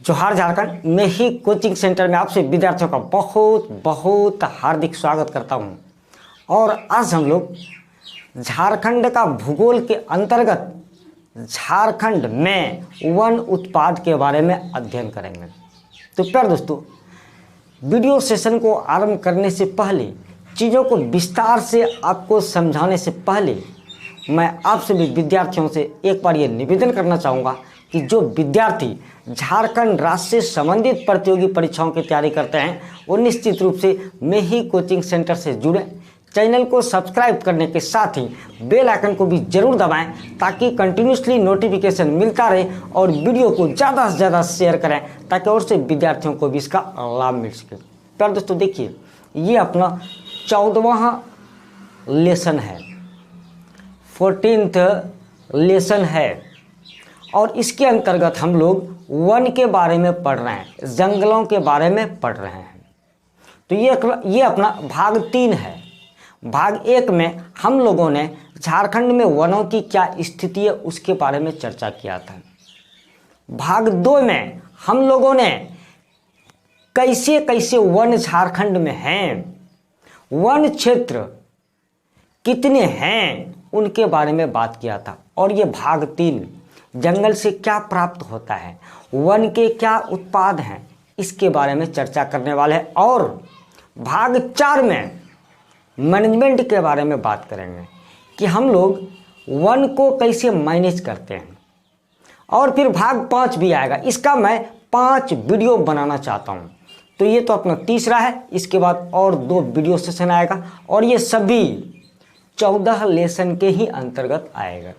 जोहार झारखंड में ही coaching centre में आपसे विद्यार्थियों का बहुत बहुत हार्दिक स्वागत करता हूं। और आज हम लोग झारखंड का भूगोल के अंतर्गत झारखंड में वन उत्पाद के बारे में अध्ययन करेंगे। तो प्यारे दोस्तों, वीडियो सेशन को आरंभ करने से पहले, चीज़ों को विस्तार से आपको समझाने से पहले मैं आप सभी विद्यार्थियों से एक बार ये निवेदन करना चाहूँगा कि जो विद्यार्थी झारखंड राज्य से संबंधित प्रतियोगी परीक्षाओं की तैयारी करते हैं वो निश्चित रूप से मैं ही कोचिंग सेंटर से जुड़े। चैनल को सब्सक्राइब करने के साथ ही बेल आइकन को भी जरूर दबाएं ताकि कंटिन्यूसली नोटिफिकेशन मिलता रहे, और वीडियो को ज़्यादा से ज़्यादा शेयर करें ताकि और से विद्यार्थियों को भी इसका लाभ मिल सके। प्यारे दोस्तों, देखिए, ये अपना 14वां लेसन है, 14th लेसन है, और इसके अंतर्गत हम लोग वन के बारे में पढ़ रहे हैं, जंगलों के बारे में पढ़ रहे हैं। तो ये अपना भाग 3 है। भाग 1 में हम लोगों ने झारखंड में वनों की क्या स्थिति है उसके बारे में चर्चा किया था। भाग 2 में हम लोगों ने कैसे कैसे वन झारखंड में हैं, वन क्षेत्र कितने हैं, उनके बारे में बात किया था। और ये भाग 3 जंगल से क्या प्राप्त होता है, वन के क्या उत्पाद हैं, इसके बारे में चर्चा करने वाले हैं। और भाग 4 में मैनेजमेंट के बारे में बात करेंगे कि हम लोग वन को कैसे मैनेज करते हैं। और फिर भाग 5 भी आएगा, इसका मैं 5 वीडियो बनाना चाहता हूँ। तो ये तो अपना तीसरा है, इसके बाद और 2 वीडियो सेशन आएगा, और ये सभी 14 लेसन के ही अंतर्गत आएगा।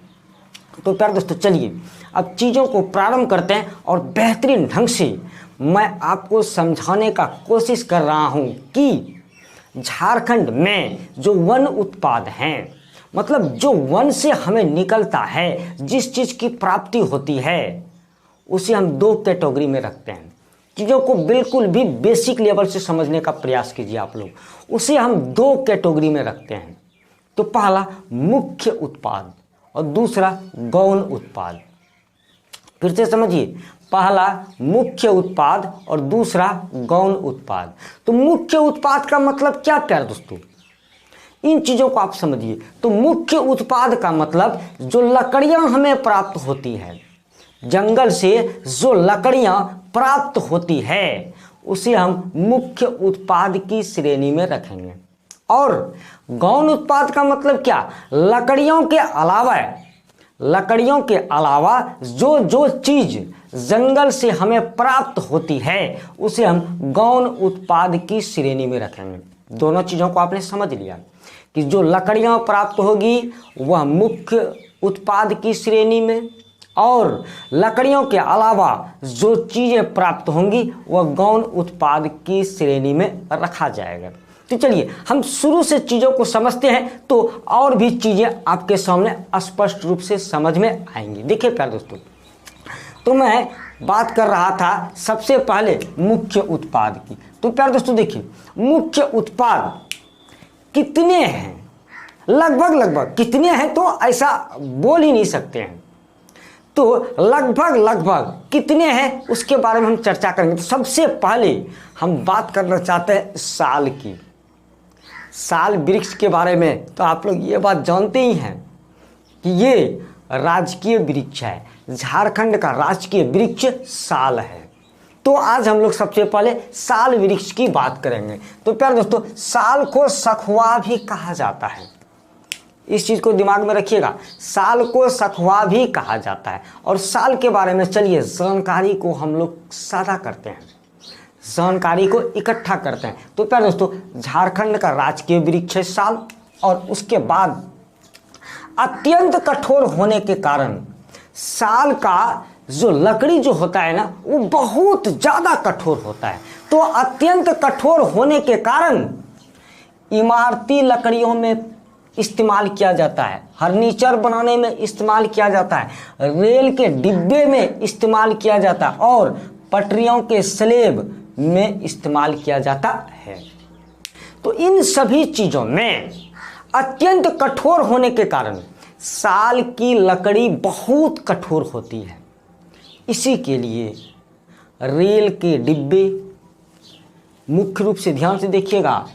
तो प्यारे दोस्तों, चलिए अब चीज़ों को प्रारंभ करते हैं, और बेहतरीन ढंग से मैं आपको समझाने का कोशिश कर रहा हूं कि झारखंड में जो वन उत्पाद हैं, मतलब जो वन से हमें निकलता है, जिस चीज़ की प्राप्ति होती है, उसे हम 2 कैटेगरी में रखते हैं। चीज़ों को बिल्कुल भी बेसिक लेवल से समझने का प्रयास कीजिए आप लोग। उसे हम 2 कैटेगरी में रखते हैं। तो पहला मुख्य उत्पाद और दूसरा गौण उत्पाद। फिर से समझिए, पहला मुख्य उत्पाद और दूसरा गौण उत्पाद। तो मुख्य उत्पाद का मतलब क्या प्यारे दोस्तों, इन चीज़ों को आप समझिए। तो मुख्य उत्पाद का मतलब जो लकड़ियां हमें प्राप्त होती है, जंगल से जो लकड़ियां प्राप्त होती है, उसे हम मुख्य उत्पाद की श्रेणी में रखेंगे। और गौण उत्पाद का मतलब क्या, लकड़ियों के अलावा जो जो चीज जंगल से हमें प्राप्त होती है उसे हम गौण उत्पाद की श्रेणी में रखेंगे। दोनों चीजों को आपने समझ लिया कि जो लकड़ियां प्राप्त होगी वह मुख्य उत्पाद की श्रेणी में, और लकड़ियों के अलावा जो चीजें प्राप्त होंगी वह गौण उत्पाद की श्रेणी में रखा जाएगा। तो चलिए हम शुरू से चीज़ों को समझते हैं, तो और भी चीज़ें आपके सामने स्पष्ट रूप से समझ में आएंगी। देखिए प्यारे दोस्तों, तो मैं बात कर रहा था सबसे पहले मुख्य उत्पाद की। तो प्यारे दोस्तों देखिए, मुख्य उत्पाद कितने हैं, लगभग कितने हैं तो ऐसा बोल ही नहीं सकते हैं। तो लगभग कितने हैं उसके बारे में हम चर्चा करेंगे। तो सबसे पहले हम बात करना चाहते हैं साल की। साल वृक्ष के बारे में तो आप लोग ये बात जानते ही हैं कि ये राजकीय वृक्ष है, झारखंड का राजकीय वृक्ष साल है। तो आज हम लोग सबसे पहले साल वृक्ष की बात करेंगे। तो प्यारे दोस्तों, साल को सखुआ भी कहा जाता है, इस चीज़ को दिमाग में रखिएगा, साल को सखुआ भी कहा जाता है। और साल के बारे में चलिए जानकारी को हम लोग साझा करते हैं, जानकारी को इकट्ठा करते हैं। तो प्यारे दोस्तों, झारखंड का राजकीय वृक्ष है साल, और उसके बाद अत्यंत कठोर होने के कारण साल का जो लकड़ी जो होता है ना, वो बहुत ज़्यादा कठोर होता है। तो अत्यंत कठोर होने के कारण इमारती लकड़ियों में इस्तेमाल किया जाता है, फर्नीचर बनाने में इस्तेमाल किया जाता है, रेल के डिब्बे में इस्तेमाल किया जाता है, और पटरियों के स्लेब में इस्तेमाल किया जाता है। तो इन सभी चीज़ों में अत्यंत कठोर होने के कारण साल की लकड़ी बहुत कठोर होती है। इसी के लिए रेल के डिब्बे, मुख्य रूप से ध्यान से देखिएगा,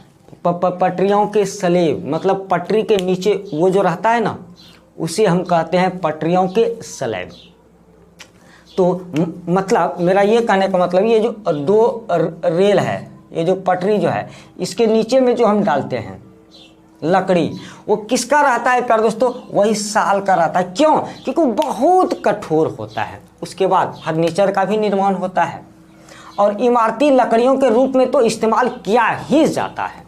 पटरियों के स्लेब, मतलब पटरी के नीचे वो जो रहता है ना, उसे हम कहते हैं पटरियों के स्लेब। तो मतलब मेरा ये कहने का मतलब, ये जो दो रेल है, ये जो पटरी जो है, इसके नीचे में जो हम डालते हैं लकड़ी, वो किसका रहता है प्यारे दोस्तों? वही साल का रहता है। क्यों? क्योंकि वो बहुत कठोर होता है। उसके बाद फर्नीचर का भी निर्माण होता है और इमारती लकड़ियों के रूप में तो इस्तेमाल किया ही जाता है।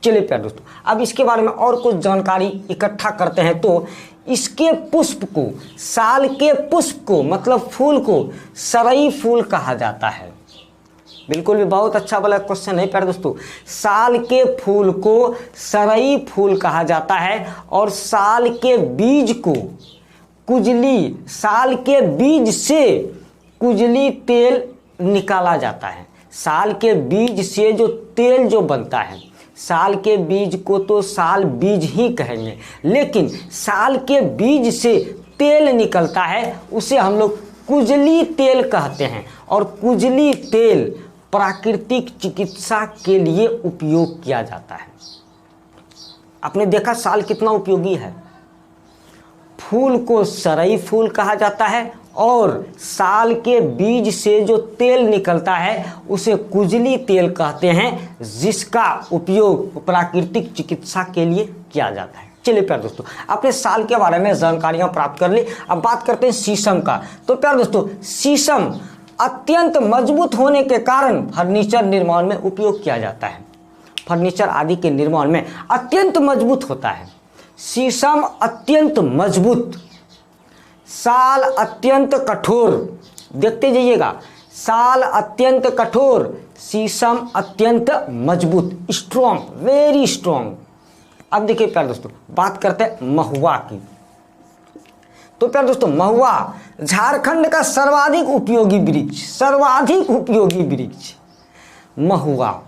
चलिए प्यारे दोस्तों, अब इसके बारे में और कुछ जानकारी इकट्ठा करते हैं। तो इसके पुष्प को, साल के पुष्प को मतलब फूल को सरई फूल कहा जाता है। बिल्कुल भी बहुत अच्छा वाला क्वेश्चन है प्यारे दोस्तों। साल के फूल को सरई फूल कहा जाता है और साल के बीज को कुजली, साल के बीज से कुजली तेल निकाला जाता है। साल के बीज से जो तेल जो बनता है, साल के बीज को तो साल बीज ही कहेंगे, लेकिन साल के बीज से तेल निकलता है, उसे हम लोग कुजली तेल कहते हैं। और कुजली तेल प्राकृतिक चिकित्सा के लिए उपयोग किया जाता है। आपने देखा साल कितना उपयोगी है। फूल को सरई फूल कहा जाता है और साल के बीज से जो तेल निकलता है उसे कुजली तेल कहते हैं, जिसका उपयोग प्राकृतिक चिकित्सा के लिए किया जाता है। चलिए प्यारे दोस्तों, आपने साल के बारे में जानकारियां प्राप्त कर ली। अब बात करते हैं शीशम का। तो प्यारे दोस्तों, शीशम अत्यंत मजबूत होने के कारण फर्नीचर निर्माण में उपयोग किया जाता है। फर्नीचर आदि के निर्माण में अत्यंत मजबूत होता है। शीशम अत्यंत मजबूत, साल अत्यंत कठोर। देखते जाइएगा, साल अत्यंत कठोर, शीशम अत्यंत मजबूत, स्ट्रॉन्ग, वेरी स्ट्रॉन्ग। अब देखिए प्यारे दोस्तों, बात करते हैं महुआ की। तो प्यारे दोस्तों, महुआ झारखंड का सर्वाधिक उपयोगी वृक्ष, सर्वाधिक उपयोगी वृक्ष महुआ।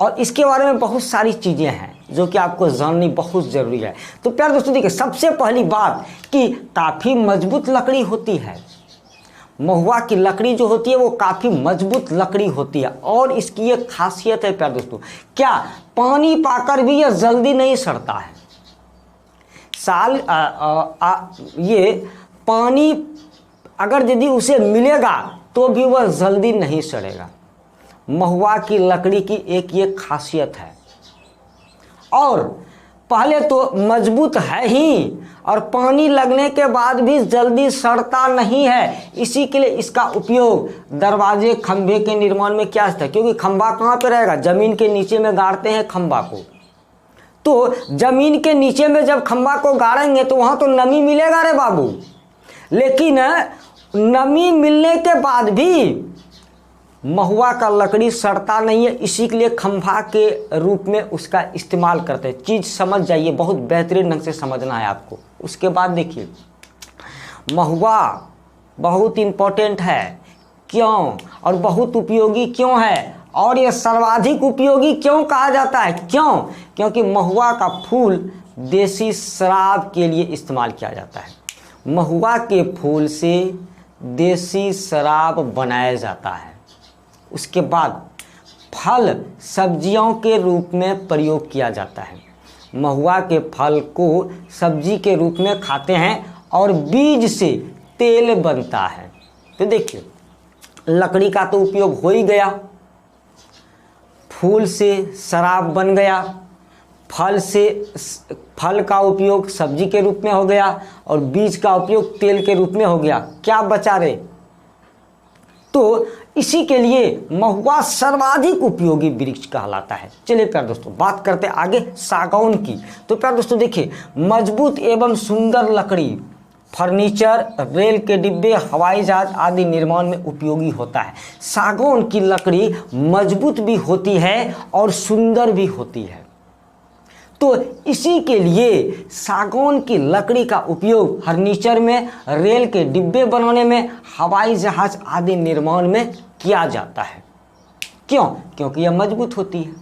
और इसके बारे में बहुत सारी चीज़ें हैं जो कि आपको जाननी बहुत ज़रूरी है। तो प्यारे दोस्तों देखिए, सबसे पहली बात कि काफ़ी मजबूत लकड़ी होती है। महुआ की लकड़ी जो होती है वो काफ़ी मजबूत लकड़ी होती है। और इसकी एक खासियत है प्यारे दोस्तों, क्या पानी पाकर भी यह जल्दी नहीं सड़ता है। साल ये पानी अगर यदि उसे मिलेगा तो भी वह जल्दी नहीं सड़ेगा। महुआ की लकड़ी की एक ये खासियत है। और पहले तो मजबूत है ही, और पानी लगने के बाद भी जल्दी सड़ता नहीं है। इसी के लिए इसका उपयोग दरवाजे, खंभे के निर्माण में किया जाता है। क्योंकि खंभा कहाँ पे रहेगा? जमीन के नीचे में गाड़ते हैं खंभा को। तो जमीन के नीचे में जब खंभा को गाड़ेंगे तो वहाँ तो नमी मिलेगा रे बाबू, लेकिन नमी मिलने के बाद भी महुआ का लकड़ी सड़ता नहीं है। इसी के लिए खंभा के रूप में उसका इस्तेमाल करते हैं। चीज़ समझ जाइए, बहुत बेहतरीन ढंग से समझना है आपको। उसके बाद देखिए, महुआ बहुत इम्पोर्टेंट है। क्यों? और बहुत उपयोगी क्यों है? और यह सर्वाधिक उपयोगी क्यों कहा जाता है? क्यों? क्योंकि महुआ का फूल देसी शराब के लिए इस्तेमाल किया जाता है। महुआ के फूल से देसी शराब बनाया जाता है। उसके बाद फल सब्जियों के रूप में प्रयोग किया जाता है। महुआ के फल को सब्जी के रूप में खाते हैं और बीज से तेल बनता है। तो देखिए, लकड़ी का तो उपयोग हो ही गया, फूल से शराब बन गया, फल का उपयोग सब्जी के रूप में हो गया और बीज का उपयोग तेल के रूप में हो गया। क्या बचा रे? तो इसी के लिए महुआ सर्वाधिक उपयोगी वृक्ष कहलाता है। चलिए प्यारे दोस्तों, बात करते हैं आगे सागौन की। तो प्यारे दोस्तों देखिए, मजबूत एवं सुंदर लकड़ी फर्नीचर, रेल के डिब्बे, हवाई जहाज आदि निर्माण में उपयोगी होता है। सागौन की लकड़ी मजबूत भी होती है और सुंदर भी होती है। तो इसी के लिए सागौन की लकड़ी का उपयोग फर्नीचर में, रेल के डिब्बे बनाने में, हवाई जहाज आदि निर्माण में किया जाता है। क्यों? क्योंकि यह मजबूत होती है।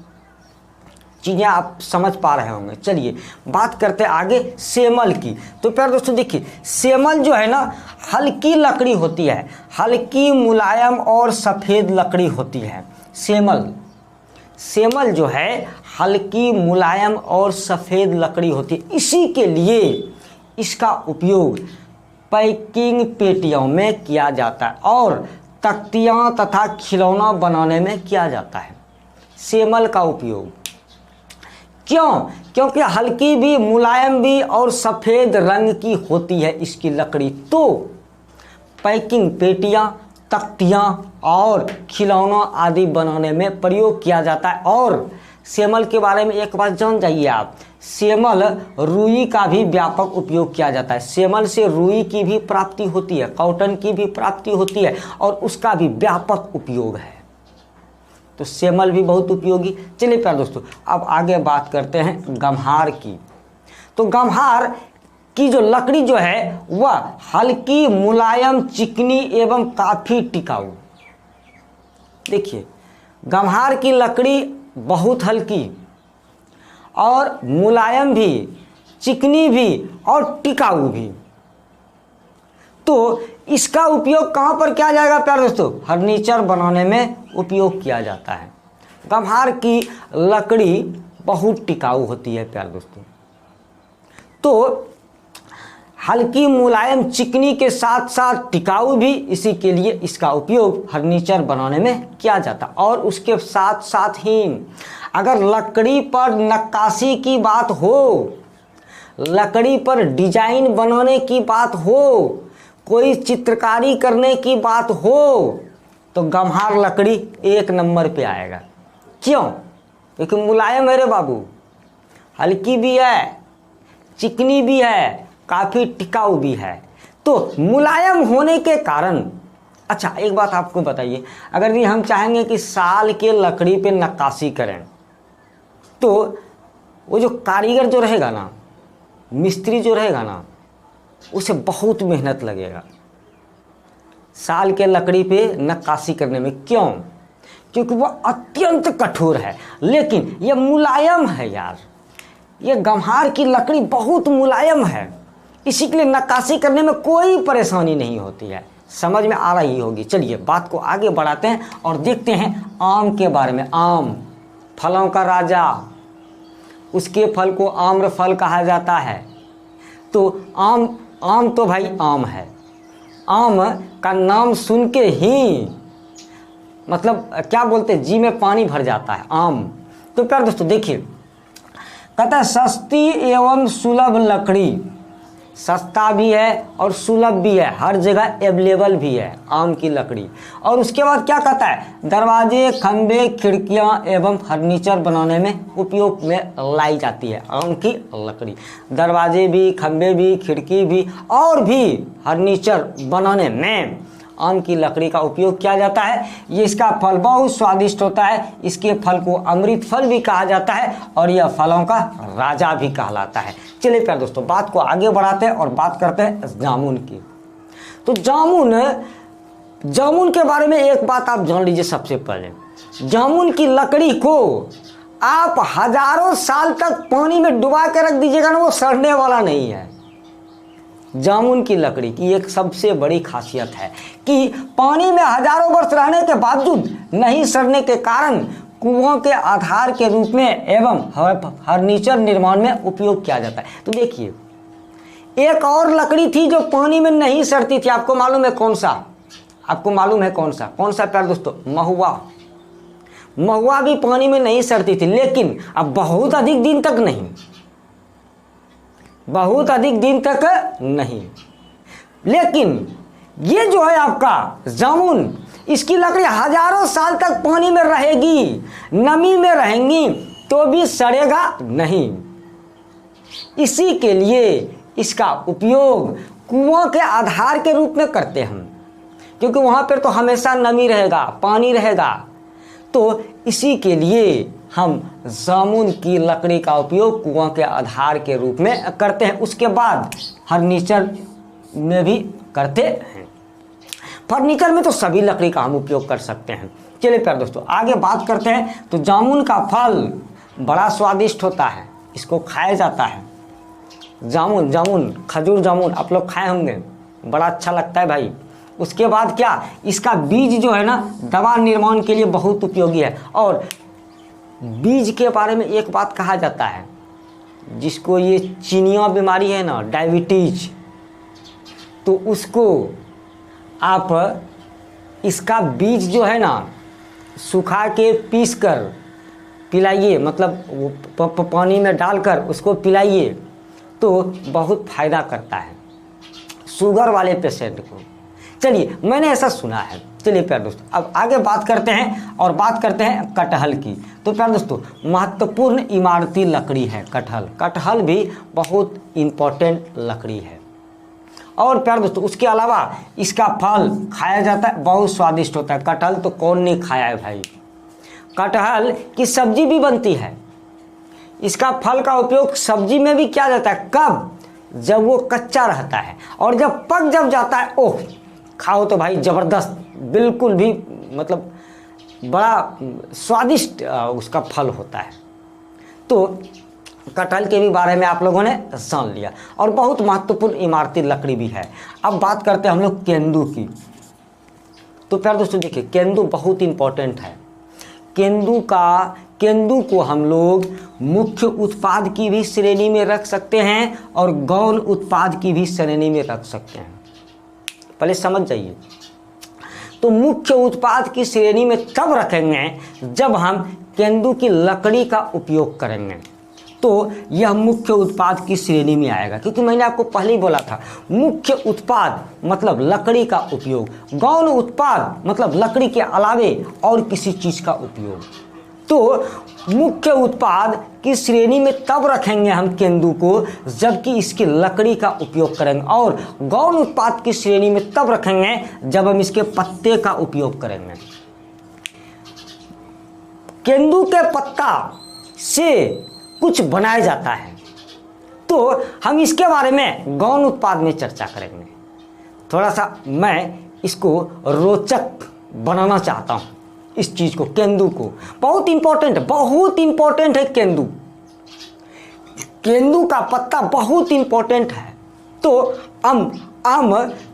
चीज़ें आप समझ पा रहे होंगे। चलिए बात करते हैं आगे सेमल की। तो प्यारे दोस्तों देखिए, सेमल जो है ना हल्की लकड़ी होती है, हल्की मुलायम और सफ़ेद लकड़ी होती है। सेमल जो है हल्की मुलायम और सफ़ेद लकड़ी होती है। इसी के लिए इसका उपयोग पैकिंग पेटियों में किया जाता है और तख्तियाँ तथा खिलौना बनाने में किया जाता है सेमल का उपयोग। क्यों? क्योंकि हल्की भी, मुलायम भी और सफ़ेद रंग की होती है इसकी लकड़ी। तो पैकिंग पेटियाँ, तख्तियाँ और खिलौना आदि बनाने में प्रयोग किया जाता है। और सेमल के बारे में एक बात जान जाइए आप, सेमल रुई का भी व्यापक उपयोग किया जाता है। सेमल से रुई की भी प्राप्ति होती है, कॉटन की भी प्राप्ति होती है और उसका भी व्यापक उपयोग है। तो सेमल भी बहुत उपयोगी। चलिए प्यारे दोस्तों अब आगे बात करते हैं गम्हार की। तो गम्हार की जो लकड़ी जो है वह हल्की, मुलायम, चिकनी एवं काफ़ी टिकाऊ। देखिए गम्हार की लकड़ी बहुत हल्की और मुलायम भी, चिकनी भी और टिकाऊ भी। तो इसका उपयोग कहाँ पर किया जाएगा प्यारे दोस्तों? फर्नीचर बनाने में उपयोग किया जाता है। गम्हार की लकड़ी बहुत टिकाऊ होती है प्यारे दोस्तों। तो हल्की, मुलायम, चिकनी के साथ साथ टिकाऊ भी, इसी के लिए इसका उपयोग फर्नीचर बनाने में किया जाता है। और उसके साथ साथ ही अगर लकड़ी पर नक्काशी की बात हो, लकड़ी पर डिजाइन बनाने की बात हो, कोई चित्रकारी करने की बात हो, तो गम्हार लकड़ी एक नंबर पे आएगा। क्यों? क्योंकि मुलायम है रे बाबू, हल्की भी है, चिकनी भी है, काफ़ी टिकाऊ भी है। तो मुलायम होने के कारण, अच्छा एक बात आपको बताइए, अगर भी हम चाहेंगे कि साल के लकड़ी पे नक्काशी करें तो वो जो कारीगर जो रहेगा ना, मिस्त्री जो रहेगा ना, उसे बहुत मेहनत लगेगा साल के लकड़ी पे नक्काशी करने में। क्यों? क्योंकि वह अत्यंत कठोर है। लेकिन यह मुलायम है यार, यह गम्हार की लकड़ी बहुत मुलायम है, इसी के लिए नक्काशी करने में कोई परेशानी नहीं होती है। समझ में आ रही होगी। चलिए बात को आगे बढ़ाते हैं और देखते हैं आम के बारे में। आम फलों का राजा, उसके फल को आम्र फल कहा जाता है। तो आम तो भाई आम है। आम का नाम सुन के ही मतलब क्या बोलते हैं, जी में पानी भर जाता है आम। तो प्यारे दोस्तों देखिए, कहता है सस्ती एवं सुलभ लकड़ी, सस्ता भी है और सुलभ भी है, हर जगह अवेलेबल भी है आम की लकड़ी। और उसके बाद क्या कहता है, दरवाजे, खंबे, खिड़कियां एवं फर्नीचर बनाने में उपयोग में लाई जाती है आम की लकड़ी। दरवाजे भी, खंबे भी, खिड़की भी और भी फर्नीचर बनाने में आम की लकड़ी का उपयोग किया जाता है। ये इसका फल बहुत स्वादिष्ट होता है, इसके फल को अमृत फल भी कहा जाता है और यह फलों का राजा भी कहलाता है। चलिए प्यारे दोस्तों बात को आगे बढ़ाते हैं और बात करते हैं जामुन की। तो जामुन के बारे में एक बात आप जान लीजिए। सबसे पहले जामुन की लकड़ी को आप हजारों साल तक पानी में डुबा के रख दीजिएगा ना, वो सड़ने वाला नहीं है। जामुन की लकड़ी की एक सबसे बड़ी खासियत है कि पानी में हजारों वर्ष रहने के बावजूद नहीं सड़ने के कारण कुओं के आधार के रूप में एवं फर्नीचर निर्माण में उपयोग किया जाता है। तो देखिए एक और लकड़ी थी जो पानी में नहीं सड़ती थी, आपको मालूम है कौन सा? आपको मालूम है कौन सा प्यारे दोस्तों? महुआ भी पानी में नहीं सड़ती थी, लेकिन अब बहुत अधिक दिन तक नहीं। लेकिन ये जो है आपका जामुन, इसकी लकड़ी हजारों साल तक पानी में रहेगी, नमी में रहेंगी तो भी सड़ेगा नहीं। इसी के लिए इसका उपयोग कुओं के आधार के रूप में करते हैं हम, क्योंकि वहाँ पर तो हमेशा नमी रहेगा, पानी रहेगा। तो इसी के लिए हम जामुन की लकड़ी का उपयोग कुआं के आधार के रूप में करते हैं। उसके बाद फर्नीचर में भी करते हैं। फर्नीचर में तो सभी लकड़ी का हम उपयोग कर सकते हैं। चलिए प्यारे दोस्तों आगे बात करते हैं। तो जामुन का फल बड़ा स्वादिष्ट होता है, इसको खाया जाता है। जामुन खजूर जामुन आप लोग खाए होंगे, बड़ा अच्छा लगता है भाई। उसके बाद क्या, इसका बीज जो है ना दवा निर्माण के लिए बहुत उपयोगी है। और बीज के बारे में एक बात कहा जाता है, जिसको ये चीनिया बीमारी है ना, डायबिटीज, तो उसको आप इसका बीज जो है ना सुखा के पीस कर पिलाइए, मतलब वो पानी में डालकर उसको पिलाइए तो बहुत फ़ायदा करता है शुगर वाले पेशेंट को। चलिए, मैंने ऐसा सुना है। चलिए प्यारे दोस्तों, अब आगे बात करते हैं और बात करते हैं कटहल की। तो प्यारे दोस्तों, महत्वपूर्ण इमारती लकड़ी है कटहल। कटहल भी बहुत इम्पोर्टेंट लकड़ी है। और प्यारे दोस्तों, उसके अलावा इसका फल खाया जाता है, बहुत स्वादिष्ट होता है। कटहल तो कौन नहीं खाया है भाई। कटहल की सब्जी भी बनती है। इसका फल का उपयोग सब्जी में भी किया जाता है। कब? जब वो कच्चा रहता है, और जब जाता है, ओह खाओ तो भाई ज़बरदस्त, बिल्कुल भी मतलब बड़ा स्वादिष्ट उसका फल होता है। तो कटहल के भी बारे में आप लोगों ने जान लिया, और बहुत महत्वपूर्ण इमारती लकड़ी भी है। अब बात करते हैं हम लोग केंदू की। तो प्यारे दोस्तों देखिए, केंदू बहुत इम्पोर्टेंट है। केंदू को हम लोग मुख्य उत्पाद की भी श्रेणी में रख सकते हैं और गौण उत्पाद की भी श्रेणी में रख सकते हैं। पहले समझ जाइए। तो मुख्य उत्पाद की श्रेणी में तब रखेंगे जब हम केंदू की लकड़ी का उपयोग करेंगे, तो यह मुख्य उत्पाद की श्रेणी में आएगा। क्योंकि मैंने आपको पहले ही बोला था, मुख्य उत्पाद मतलब लकड़ी का उपयोग, गौण उत्पाद मतलब लकड़ी के अलावे और किसी चीज़ का उपयोग। तो मुख्य उत्पाद की श्रेणी में तब रखेंगे हम केंदू को जबकि इसकी लकड़ी का उपयोग करेंगे, और गौण उत्पाद की श्रेणी में तब रखेंगे जब हम इसके पत्ते का उपयोग करेंगे। केंदू के पत्ता से कुछ बनाया जाता है, तो हम इसके बारे में गौण उत्पाद में चर्चा करेंगे। थोड़ा सा मैं इसको रोचक बनाना चाहता हूँ इस चीज़ को, केंदू को। बहुत इंपॉर्टेंट है केंदू। केंदू का पत्ता बहुत इंपॉर्टेंट है। तो हम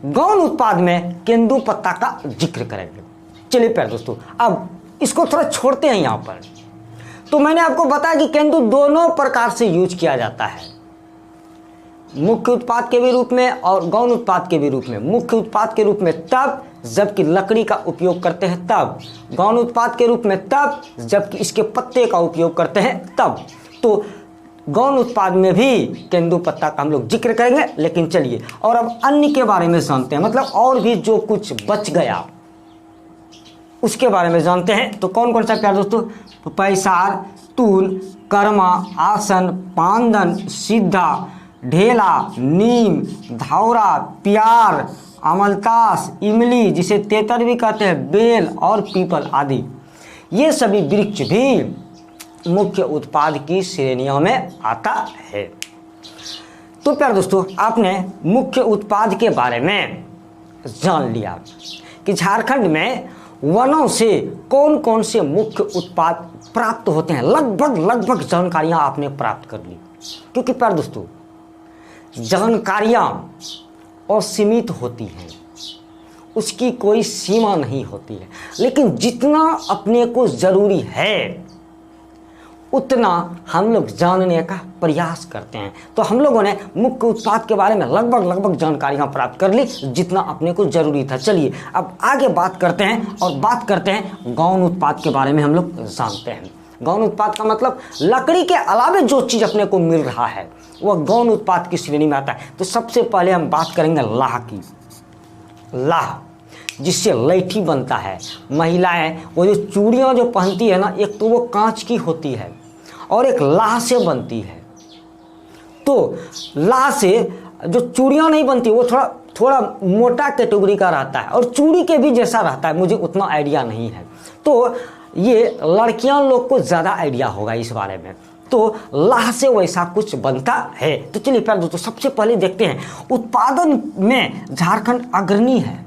गौण उत्पाद में केंदू पत्ता का जिक्र करेंगे। चलिए प्यारे दोस्तों, अब इसको थोड़ा छोड़ते हैं यहाँ पर। तो मैंने आपको बताया कि केंदू दोनों प्रकार से यूज किया जाता है, मुख्य उत्पाद के भी रूप में और गौण उत्पाद के भी रूप में। मुख्य उत्पाद के रूप में तब जबकि लकड़ी का उपयोग करते हैं तब, गौण उत्पाद के रूप में तब जबकि इसके पत्ते का उपयोग करते हैं तब। तो गौण उत्पाद में भी केंदू पत्ता का हम लोग जिक्र करेंगे। लेकिन चलिए, और अब अन्य के बारे में जानते हैं, मतलब और भी जो कुछ बच गया उसके बारे में जानते हैं। तो कौन कौन सा प्यारे दोस्तों? पैसार, तूल, कर्मा, आसन, पांदन, सिद्धा, ढेला, नीम, धौरा, प्यार, अमलतास, इमली जिसे तेतर भी कहते हैं, बेल और पीपल आदि, ये सभी वृक्ष भी मुख्य उत्पाद की श्रेणियों में आता है। तो प्यारे दोस्तों, आपने मुख्य उत्पाद के बारे में जान लिया कि झारखंड में वनों से कौन कौन से मुख्य उत्पाद प्राप्त होते हैं। लगभग जानकारियां आपने प्राप्त कर ली। क्योंकि प्यारे दोस्तों, जानकारियां असीमित होती हैं, उसकी कोई सीमा नहीं होती है, लेकिन जितना अपने को ज़रूरी है उतना हम लोग जानने का प्रयास करते हैं। तो हम लोगों ने मुख्य उत्पाद के बारे में लगभग जानकारियां प्राप्त कर ली जितना अपने को ज़रूरी था। चलिए अब आगे बात करते हैं, और बात करते हैं गौण उत्पाद के बारे में। हम लोग जानते हैं गौण उत्पाद का मतलब लकड़ी के अलावे जो चीज़ अपने को मिल रहा है वह गौण उत्पाद की श्रेणी में आता है। तो सबसे पहले हम बात करेंगे लाह की। लाह, जिससे लैठी बनता है। महिलाएं वो जो चूड़ियाँ जो पहनती है ना, एक तो वो कांच की होती है और एक लाह से बनती है। तो लाह से जो चूड़ियाँ नहीं बनती वो थोड़ा मोटा कैटेगरी का रहता है और चूड़ी के भी जैसा रहता है, मुझे उतना आइडिया नहीं है। तो ये लड़कियां लोग को ज़्यादा आइडिया होगा इस बारे में। तो लाह से वैसा कुछ बनता है। तो चलिए प्यारे दोस्तों, सबसे पहले देखते हैं, उत्पादन में झारखंड अग्रणी है।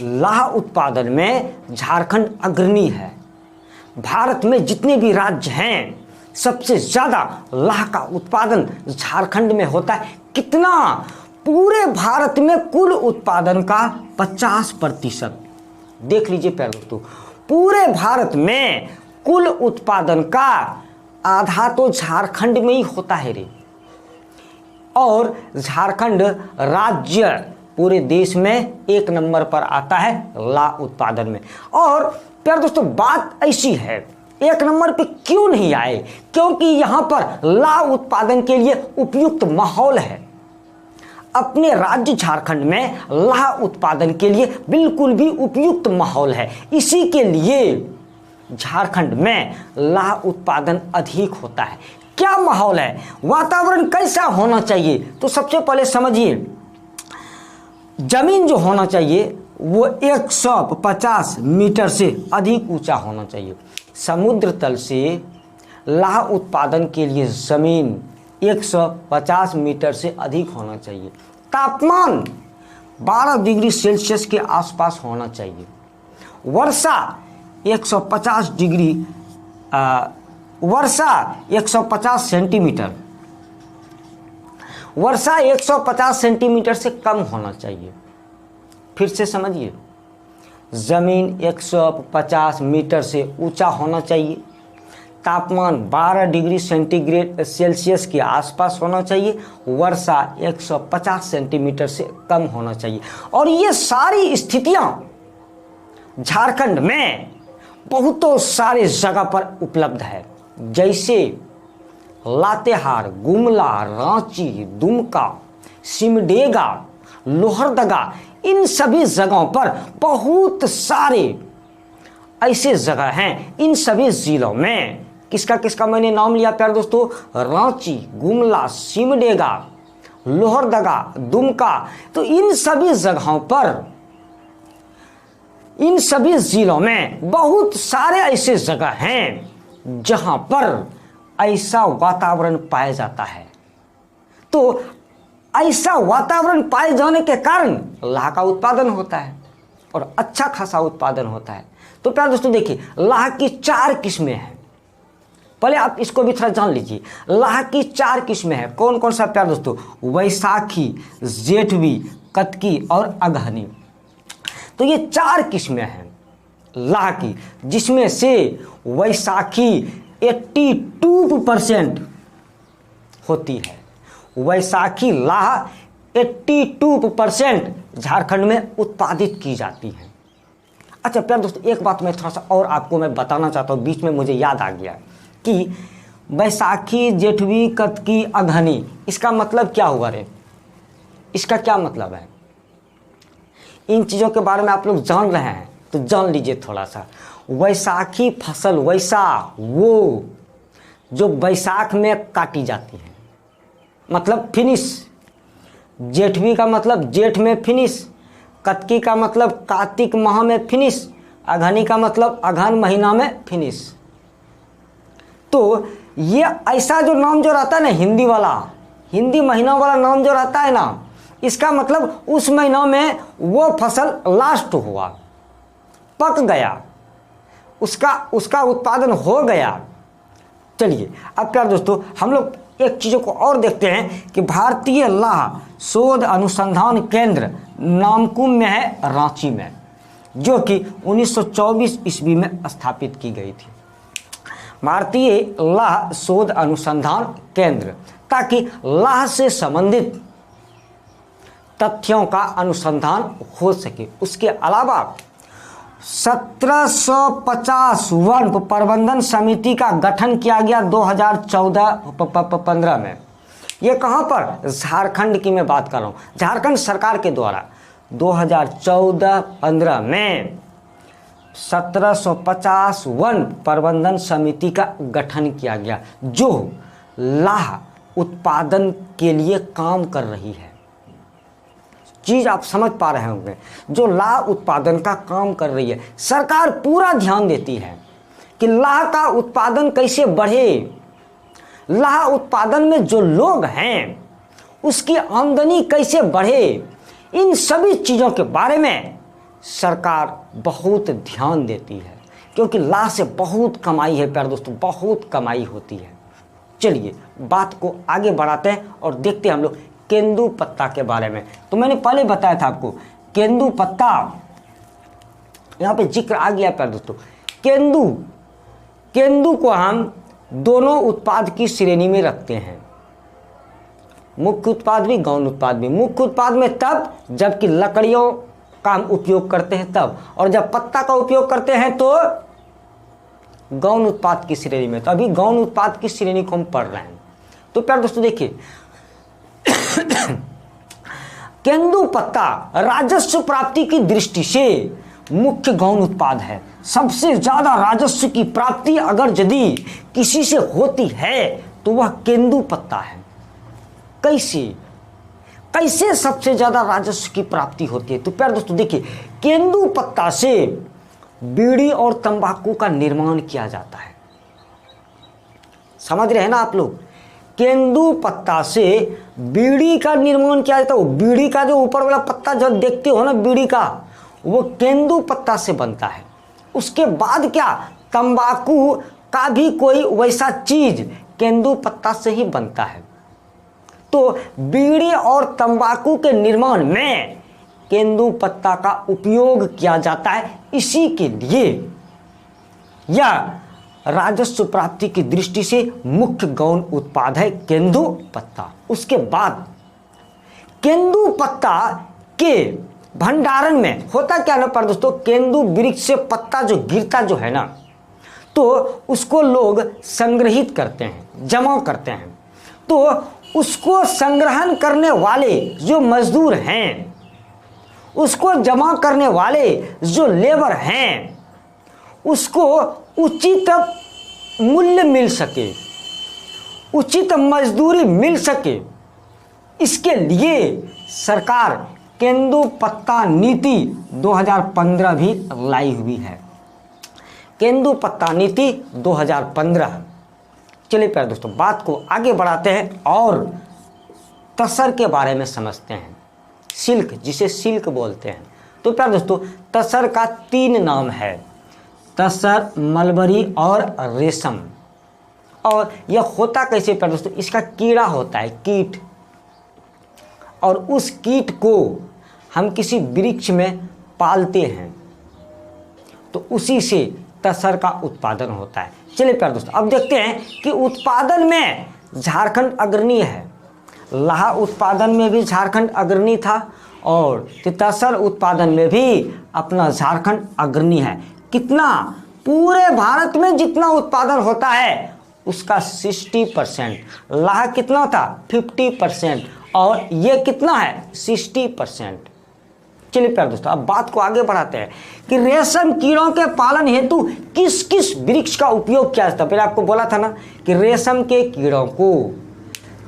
लाह उत्पादन में झारखंड अग्रणी है। भारत में जितने भी राज्य हैं सबसे ज़्यादा लाह का उत्पादन झारखंड में होता है। कितना? पूरे भारत में कुल उत्पादन का 50%। देख लीजिए प्यारे दोस्तों, पूरे भारत में कुल उत्पादन का आधा तो झारखंड में ही होता है रे। और झारखंड राज्य पूरे देश में 1 नंबर पर आता है लाह उत्पादन में। और प्यारे दोस्तों, बात ऐसी है, 1 नंबर पे क्यों नहीं आए? क्योंकि यहां पर लाह उत्पादन के लिए उपयुक्त माहौल है। अपने राज्य झारखंड में लाह उत्पादन के लिए बिल्कुल भी उपयुक्त माहौल है। इसी के लिए झारखंड में लाह उत्पादन अधिक होता है। क्या माहौल है, वातावरण कैसा होना चाहिए? तो सबसे पहले समझिए, जमीन जो होना चाहिए वो 150 मीटर से अधिक ऊंचा होना चाहिए। समुद्र तल से लाह उत्पादन के लिए जमीन 150 मीटर से अधिक होना चाहिए। तापमान 12 डिग्री सेल्सियस के आसपास होना चाहिए। वर्षा 150 डिग्री वर्षा 150 सेंटीमीटर, वर्षा 150 सेंटीमीटर से कम होना चाहिए। फिर से समझिए, जमीन 150 मीटर से ऊंचा होना चाहिए। तापमान 12 डिग्री सेल्सियस के आसपास होना चाहिए। वर्षा 150 सेंटीमीटर से कम होना चाहिए। और ये सारी स्थितियां झारखंड में बहुतों सारे जगह पर उपलब्ध है, जैसे लातेहार, गुमला, रांची, दुमका, सिमडेगा, लोहरदगा। इन सभी जगहों पर बहुत सारे ऐसे जगह हैं। इन सभी जिलों में किसका किसका मैंने नाम लिया प्यारे दोस्तों? रांची, गुमला, सिमडेगा, लोहरदगा, दुमका। तो इन सभी जगहों पर, इन सभी जिलों में बहुत सारे ऐसे जगह हैं जहां पर ऐसा वातावरण पाया जाता है। तो ऐसा वातावरण पाए जाने के कारण लाह का उत्पादन होता है और अच्छा खासा उत्पादन होता है। तो प्यारे दोस्तों देखिए, लाह की 4 किस्में हैं। पहले आप इसको भी थोड़ा जान लीजिए। लाह की 4 किस्में हैं। कौन कौन सा प्यारे दोस्तों? वैशाखी, जेठवी, कतकी और अगहनी। तो ये 4 किस्में हैं लाह की, जिसमें से वैशाखी 82% होती है। वैशाखी लाह 82% झारखंड में उत्पादित की जाती है। अच्छा प्यारे दोस्तों, एक बात मैं थोड़ा सा और आपको मैं बताना चाहता हूँ, बीच में मुझे याद आ गया कि वैशाखी, जेठवी, कतकी, अगहनी, इसका मतलब क्या हुआ रे? इसका क्या मतलब है? इन चीज़ों के बारे में आप लोग जान रहे हैं तो जान लीजिए थोड़ा सा। वैशाखी फसल, वैशाख वो जो वैशाख में काटी जाती है, मतलब फिनिश। जेठवी का मतलब जेठ में फिनिश। कतकी का मतलब कार्तिक माह में फिनिश। अगहनी का मतलब अगहन महीना में फिनिश। तो ये ऐसा जो नाम जो रहता है ना, हिंदी वाला, हिंदी महीना वाला नाम जो रहता है ना, इसका मतलब उस महीना में वो फसल लास्ट हुआ, पक गया, उसका उत्पादन हो गया। चलिए अब प्यारे दोस्तों, हम लोग एक चीज़ों को और देखते हैं कि भारतीय लाह शोध अनुसंधान केंद्र नामकुम में है, रांची में, जो कि 1924 ईस्वी में स्थापित की गई थी। भारतीय लाह शोध अनुसंधान केंद्र, ताकि लाह से संबंधित तथ्यों का अनुसंधान हो सके। उसके अलावा 1750 वन प्रबंधन समिति का गठन किया गया 2014-15 में। ये कहाँ पर? झारखंड की मैं बात कर रहा हूँ। झारखंड सरकार के द्वारा 2014-15 में 1750 वन प्रबंधन समिति का गठन किया गया, जो लाह उत्पादन के लिए काम कर रही है। चीज़ आप समझ पा रहे होंगे, जो लाह उत्पादन का काम कर रही है। सरकार पूरा ध्यान देती है कि लाह का उत्पादन कैसे बढ़े, लाह उत्पादन में जो लोग हैं उसकी आमदनी कैसे बढ़े। इन सभी चीज़ों के बारे में सरकार बहुत ध्यान देती है, क्योंकि लाह से बहुत कमाई है प्यारे दोस्तों, बहुत कमाई होती है। चलिए बात को आगे बढ़ाते हैं और देखते हैं हम लोग केंदु पत्ता के बारे में। तो मैंने पहले बताया था आपको केंदु पत्ता, यहाँ पे जिक्र आ गया प्यारे दोस्तों। केंदु को हम दोनों उत्पाद की श्रेणी में रखते हैं, मुख्य उत्पाद भी गौण उत्पाद भी। मुख्य उत्पाद में तब जबकि लकड़ियों का हम उपयोग करते हैं तब, और जब पत्ता का उपयोग करते हैं तो गौण उत्पाद की श्रेणी में। तो अभी गौण उत्पाद की श्रेणी को हम पढ़ रहे हैं। तो प्यारे दोस्तों देखिए केंदु पत्ता राजस्व प्राप्ति की दृष्टि से मुख्य गौण उत्पाद है। सबसे ज्यादा राजस्व की प्राप्ति अगर यदि किसी से होती है तो वह केंदु पत्ता है। कैसे सबसे ज्यादा राजस्व की प्राप्ति होती है? तो प्यारे दोस्तों देखिए केंदु पत्ता से बीड़ी और तंबाकू का निर्माण किया जाता है। समझ रहे हैं ना आप लोग? केंदु पत्ता से बीड़ी का निर्माण किया जाता है। बीड़ी का जो ऊपर वाला पत्ता जो देखते हो ना बीड़ी का, वो केंदु पत्ता से बनता है। उसके बाद क्या तंबाकू का भी कोई वैसा चीज केंदु पत्ता से ही बनता है। तो बीड़ी और तंबाकू के निर्माण में केंदु पत्ता का उपयोग किया जाता है। इसी के लिए यह राजस्व प्राप्ति की दृष्टि से मुख्य गौण उत्पाद है केंदु पत्ता। उसके बाद केंदु पत्ता के भंडारण में होता क्या ना पर दोस्तों, केंदु वृक्ष से पत्ता जो गिरता जो है ना, तो उसको लोग संग्रहित करते हैं, जमा करते हैं। तो उसको संग्रहण करने वाले जो मजदूर हैं, उसको जमा करने वाले जो लेबर हैं, उसको उचित मूल्य मिल सके, उचित मजदूरी मिल सके, इसके लिए सरकार केंदु पत्ता नीति 2015 भी लाई हुई है। केंदु पत्ता नीति 2015। चलिए प्यारे दोस्तों बात को आगे बढ़ाते हैं और तसर के बारे में समझते हैं। सिल्क, जिसे सिल्क बोलते हैं। तो प्यारे दोस्तों तसर का 3 नाम है, तसर, मलबरी और रेशम। और यह होता कैसे प्यारे दोस्तों, इसका कीड़ा होता है, कीट, और उस कीट को हम किसी वृक्ष में पालते हैं तो उसी से तसर का उत्पादन होता है। चलिए प्यारे दोस्तों अब देखते हैं कि उत्पादन में झारखंड अग्रणी है। लाह उत्पादन में भी झारखंड अग्रणी था और तसर उत्पादन में भी अपना झारखंड अग्रणी है। कितना? पूरे भारत में जितना उत्पादन होता है उसका 60%। लाह कितना था? 50%। और ये कितना है? 60%। चलिए प्यारे दोस्तों अब बात को आगे बढ़ाते हैं कि रेशम कीड़ों के पालन हेतु किस किस वृक्ष का उपयोग किया जाता है। पहले आपको बोला था ना कि रेशम के कीड़ों को,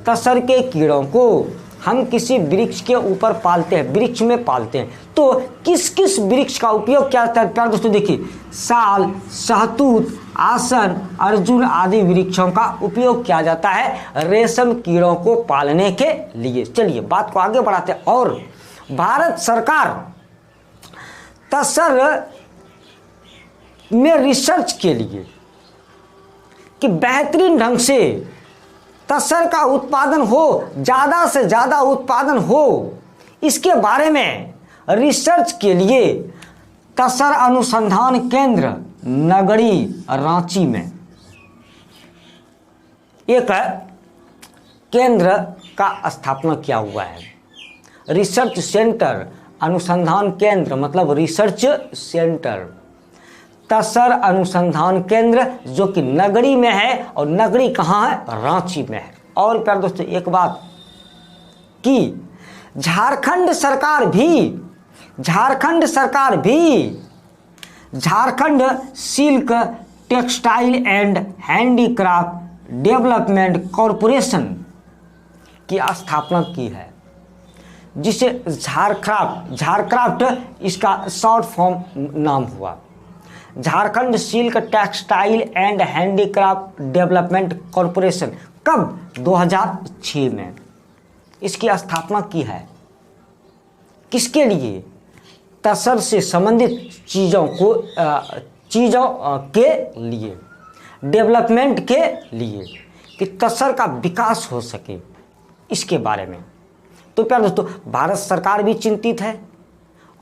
तसर के कीड़ों को हम किसी वृक्ष के ऊपर पालते हैं, वृक्ष में पालते हैं। तो किस किस वृक्ष का उपयोग किया जाता है प्यारे दोस्तों? देखिए साल, शहतूत, आसन, अर्जुन आदि वृक्षों का उपयोग किया जाता है रेशम कीड़ों को पालने के लिए। चलिए बात को आगे बढ़ाते हैं। और भारत सरकार तसर में रिसर्च के लिए कि बेहतरीन ढंग से तसर का उत्पादन हो, ज़्यादा से ज़्यादा उत्पादन हो, इसके बारे में रिसर्च के लिए तसर अनुसंधान केंद्र नगरी रांची में एक केंद्र का स्थापना किया हुआ है। रिसर्च सेंटर, अनुसंधान केंद्र मतलब रिसर्च सेंटर, तसर अनुसंधान केंद्र जो कि नगरी में है। और नगरी कहाँ है? रांची में है। और प्यारे दोस्तों एक बात कि झारखंड सरकार भी Jharkhand silk textile and handicraft development corporation की स्थापना की है, जिसे झारक्राफ्ट इसका शॉर्ट फॉर्म नाम हुआ। Jharkhand silk textile and handicraft development corporation कब? 2006 में इसकी स्थापना की है। किसके लिए? तसर से संबंधित चीज़ों के लिए, डेवलपमेंट के लिए। कि तसर का विकास हो सके, इसके बारे में। तो प्यारे दोस्तों, भारत सरकार भी चिंतित है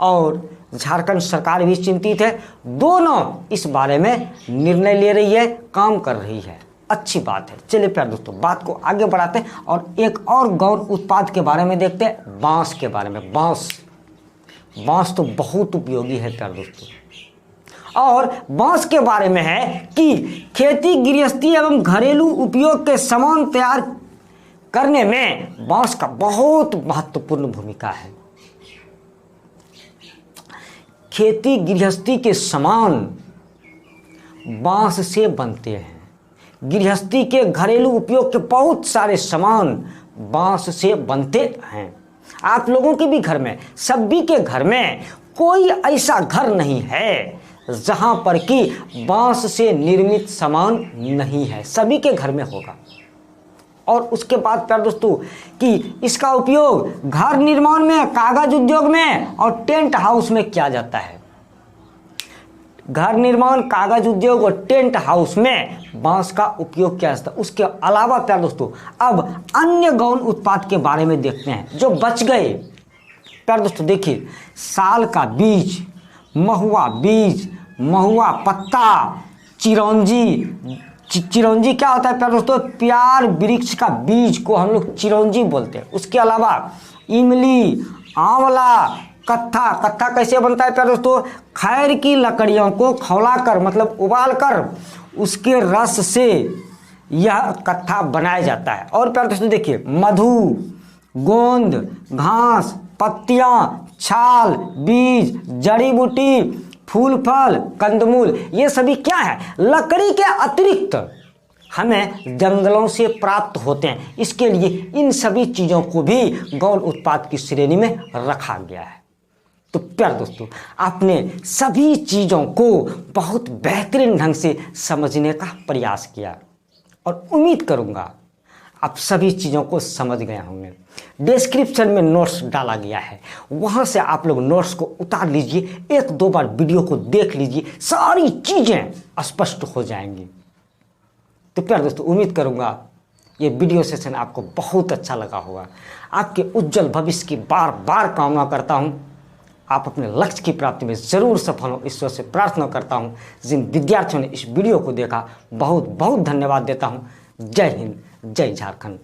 और झारखंड सरकार भी चिंतित है, दोनों इस बारे में निर्णय ले रही है, काम कर रही है। अच्छी बात है। चलिए प्यारे दोस्तों, बात को आगे बढ़ाते हैं और एक और गौण उत्पाद के बारे में देखते हैं, बांस के बारे में। बांस तो बहुत उपयोगी है प्यारे दोस्तों। और बांस के बारे में है कि खेती, गृहस्थी एवं घरेलू उपयोग के सामान तैयार करने में बांस का बहुत महत्वपूर्ण भूमिका है। खेती गृहस्थी के सामान बांस से बनते हैं। गृहस्थी के घरेलू उपयोग के बहुत सारे सामान बांस से बनते हैं। आप लोगों के भी घर में, सभी के घर में कोई ऐसा घर नहीं है जहां पर कि बांस से निर्मित सामान नहीं है, सभी के घर में होगा। और उसके बाद प्यारे दोस्तों कि इसका उपयोग घर निर्माण में, कागज उद्योग में और टेंट हाउस में किया जाता है। घर निर्माण, कागज उद्योग और टेंट हाउस में बांस का उपयोग किया जाता है। उसके अलावा प्यारे दोस्तों, अब अन्य गौण उत्पाद के बारे में देखते हैं जो बच गए। प्यारे दोस्तों देखिए, साल का बीज, महुआ बीज, महुआ पत्ता, चिरौंजी। चिरौंजी क्या होता है प्यारे दोस्तों? प्यार वृक्ष का बीज को हम लोग चिरौंजी बोलते हैं। उसके अलावा इमली, आंवला, कत्था कैसे बनता है प्यारे दोस्तों? खैर की लकड़ियों को खौलाकर, मतलब उबालकर उसके रस से यह कत्था बनाया जाता है। और प्यारे दोस्तों देखिए, मधु, गोंद, घास, पत्तियां, छाल, बीज, जड़ी बूटी, फूल फल, कंदमूल, ये सभी क्या है? लकड़ी के अतिरिक्त हमें जंगलों से प्राप्त होते हैं। इसके लिए इन सभी चीज़ों को भी गौण उत्पाद की श्रेणी में रखा गया है। तो प्यारे दोस्तों, आपने सभी चीज़ों को बहुत बेहतरीन ढंग से समझने का प्रयास किया और उम्मीद करूँगा आप सभी चीज़ों को समझ गए होंगे। डिस्क्रिप्शन में नोट्स डाला गया है, वहाँ से आप लोग नोट्स को उतार लीजिए, एक दो बार वीडियो को देख लीजिए, सारी चीज़ें स्पष्ट हो जाएंगी। तो प्यारे दोस्तों, उम्मीद करूँगा ये वीडियो सेशन आपको बहुत अच्छा लगा होगा। आपके उज्जवल भविष्य की बार बार कामना करता हूँ। आप अपने लक्ष्य की प्राप्ति में ज़रूर सफल हो, ईश्वर से प्रार्थना करता हूँ। जिन विद्यार्थियों ने इस वीडियो को देखा, बहुत बहुत धन्यवाद देता हूँ। जय हिंद, जय झारखंड।